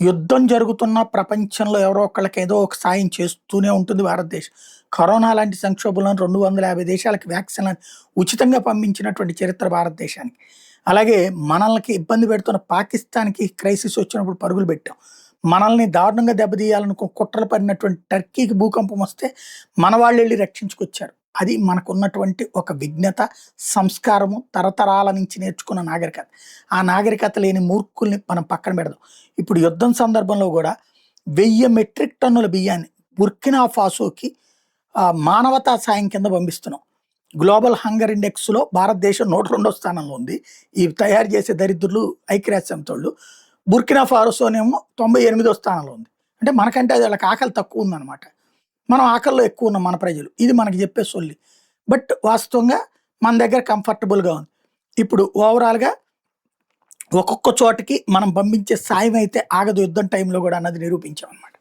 యుద్ధం జరుగుతున్న ప్రపంచంలో ఎవరో ఒకళ్ళకి ఏదో ఒక సాయం చేస్తూనే ఉంటుంది భారతదేశం. కరోనా లాంటి సంక్షోభంలో 250 దేశాలకి వ్యాక్సిన్‌లను ఉచితంగా పంపించినటువంటి చరిత్ర భారతదేశానికి. అలాగే మనల్ని ఇబ్బంది పెడుతున్న పాకిస్తాన్‌కి క్రైసిస్ వచ్చినప్పుడు పరుగులు పెట్టాం. మనల్ని దారుణంగా దెబ్బతీయాలనుకో కుట్రలు పడినటువంటి టర్కీకి భూకంపం వస్తే మన వాళ్ళెళ్లి రక్షించుకొచ్చారు. అది మనకున్నటువంటి ఒక విజ్ఞత, సంస్కారము, తరతరాల నుంచి నేర్చుకున్న నాగరికత. ఆ నాగరికత లేని మూర్ఖుల్ని మనం పక్కన పెడదాం. ఇప్పుడు యుద్ధం సందర్భంలో గూడా 1000 మెట్రిక్ టన్నుల బియ్యాన్ని బుర్కినా ఫాసోకి మానవతా సాయం కింద పంపిస్తున్నాం. గ్లోబల్ హంగర్ ఇండెక్స్‌లో భారతదేశం 102 స్థానంలో ఉంది. ఇవి తయారు చేసే దరిద్రులు ఐక్యరాజ్య సమితోళ్ళు. బుర్కినా ఫాసోనేమో 98దో స్థానంలో ఉంది. అంటే మనకంటే అది వాళ్ళకి ఆకలి తక్కువుందనమాట. మనం ఆకలిలో ఎక్కువున్నాం మన ప్రజలు. ఇది మనకి చెప్పే సొల్లు. బట్ వాస్తవంగా మన దగ్గర కంఫర్టబుల్‌గా ఉంది. ఇప్పుడు ఓవరాల్‌గా ఒక్కొక్క చోటకి మనం పంపించే సాయం అయితే ఆగదు యుద్ధం టైంలో గూడా అన్నది నిరూపించామనమాట.